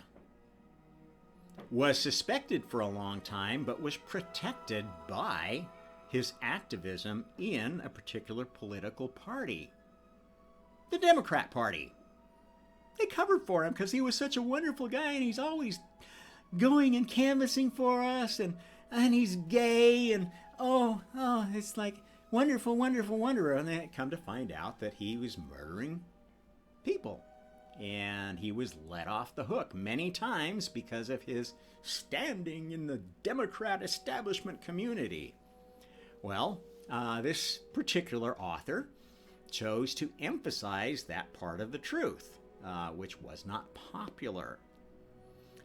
S1: was suspected for a long time, but was protected by his activism in a particular political party, the Democrat Party. They covered for him because he was such a wonderful guy, and he's always going and canvassing for us, and he's gay, and it's like wonderful, wonderful, wonderful. And then come to find out that he was murdering people. And he was let off the hook many times because of his standing in the Democrat establishment community. Well, this particular author chose to emphasize that part of the truth, which was not popular.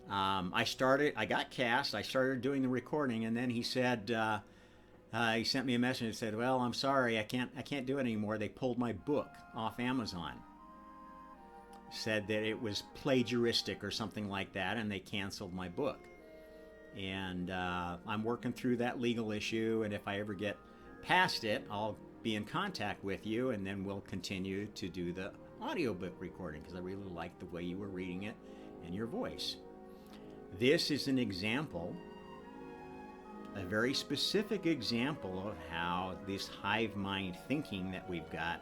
S1: I got cast, I started doing the recording, and then he said, he sent me a message and said, well, I'm sorry, I can't do it anymore. They pulled my book off Amazon. Said that it was plagiaristic or something like that, and they canceled my book. And I'm working through that legal issue, and if I ever get past it, I'll be in contact with you, and then we'll continue to do the audiobook recording, because I really like the way you were reading it and your voice. This is an example, a very specific example of how this hive mind thinking that we've got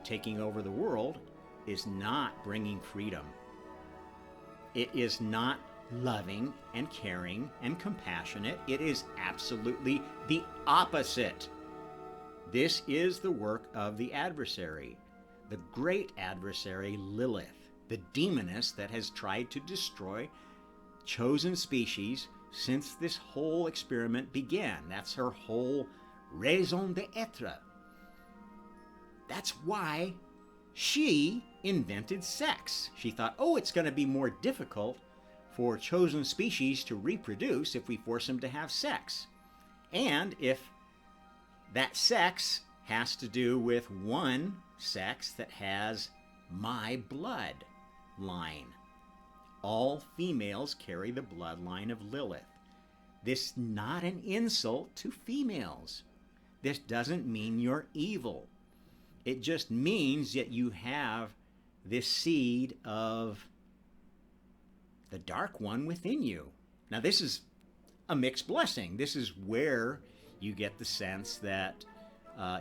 S1: taking over the world is not bringing freedom. It is not loving and caring and compassionate. It is absolutely the opposite. This is the work of the adversary, the great adversary Lilith, the demoness that has tried to destroy chosen species since this whole experiment began. That's her whole raison d'etre. That's why she invented sex. She thought, oh, it's going to be more difficult for chosen species to reproduce if we force them to have sex. And if that sex has to do with one sex that has my blood line. All females carry the bloodline of Lilith. This is not an insult to females. This doesn't mean you're evil. It just means that you have this seed of the dark one within you. Now, this is a mixed blessing. This is where you get the sense that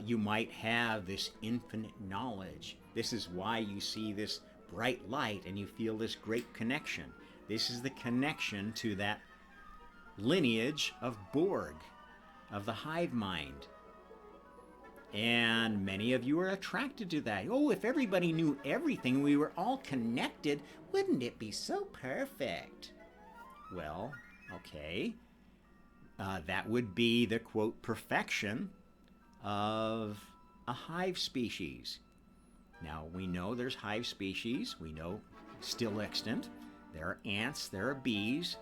S1: you might have this infinite knowledge. This is why you see this bright light and you feel this great connection. This is the connection to that lineage of Borg, of the hive mind. And many of you are attracted to that. Oh, if everybody knew everything, we were all connected, wouldn't it be so perfect? Well, okay. That would be the, quote, perfection of a hive species. Now, we know there's hive species. We know still extant. There are ants. There are bees.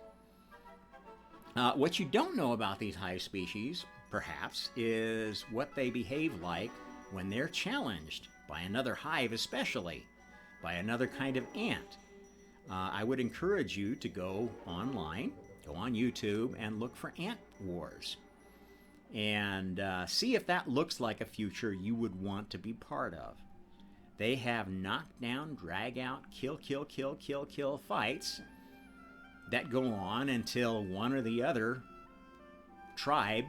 S1: What you don't know about these hive species, perhaps, is what they behave like when they're challenged by another hive, especially by another kind of ant. I would encourage you to go online, go on YouTube, and look for ant wars. And see if that looks like a future you would want to be part of. They have knockdown, drag out, kill, kill, kill, kill, kill fights that go on until one or the other tribe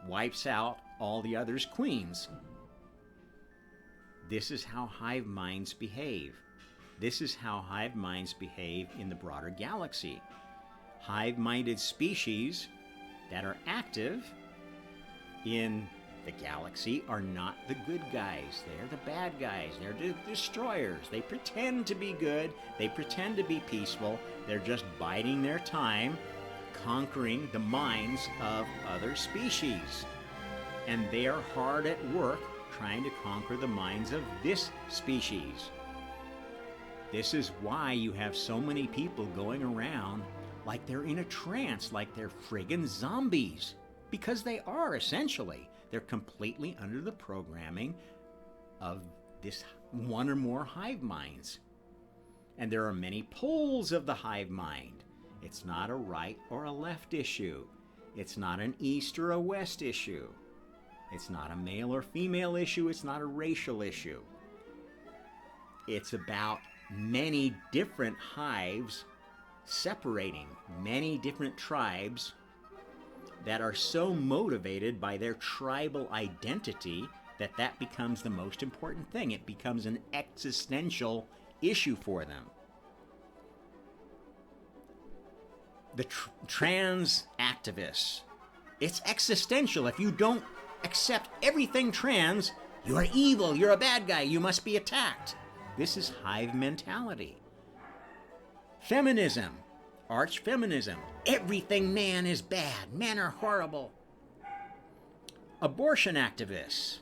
S1: wipes out all the other's queens. This is how hive minds behave. This is how hive minds behave in the broader galaxy. Hive-minded species that are active in the galaxy are not the good guys. They're the bad guys. They're the destroyers. They pretend to be good. They pretend to be peaceful. They're just biding their time, conquering the minds of other species. And they are hard at work trying to conquer the minds of this species. This is why you have so many people going around like they're in a trance, like they're friggin' zombies. Because they are, essentially. They're completely under the programming of this one or more hive minds. And there are many poles of the hive mind. It's not a right or a left issue. It's not an east or a west issue. It's not a male or female issue. It's not a racial issue. It's about many different hives separating many different tribes that are so motivated by their tribal identity that that becomes the most important thing. It becomes an existential issue for them. The trans activists, it's existential. If you don't accept everything trans, you are evil, you're a bad guy, you must be attacked. This is hive mentality. Feminism, arch-feminism. Everything man is bad. Men are horrible. Abortion activists.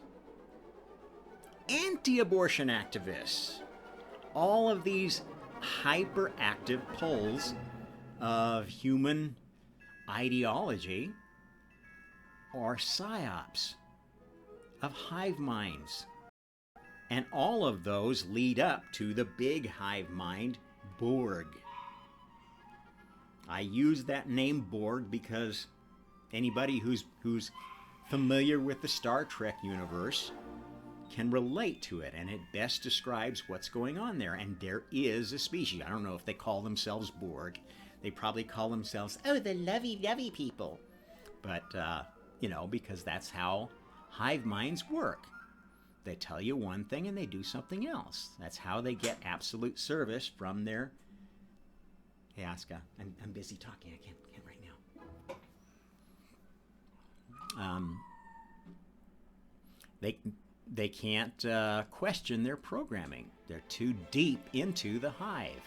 S1: Anti-abortion activists. All of these hyperactive poles of human ideology are psyops of hive minds. And all of those lead up to the big hive mind, Borg. I use that name Borg because anybody who's familiar with the Star Trek universe can relate to it, and it best describes what's going on there. And there is a species. I don't know if they call themselves Borg. They probably call themselves, oh, the lovey-dovey people. But, because that's how hive minds work. They tell you one thing and they do something else. That's how they get absolute service from their... Hey, Aska, I'm busy talking. I can't right now. They they can't question their programming. They're too deep into the hive.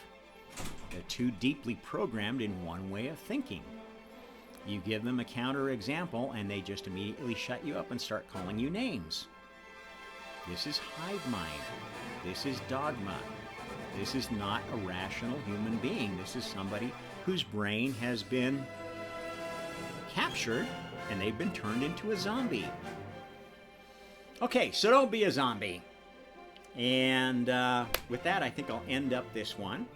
S1: They're too deeply programmed in one way of thinking. You give them a counter example and they just immediately shut you up and start calling you names. This is hive mind. This is dogma. This is not a rational human being. This is somebody whose brain has been captured and they've been turned into a zombie. Okay, so don't be a zombie. And with that, I think I'll end up this one.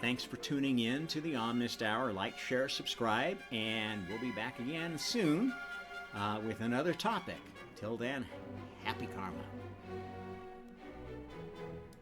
S1: Thanks for tuning in to the Omnist Hour. Like, share, subscribe, and we'll be back again soon with another topic. Till then, happy karma.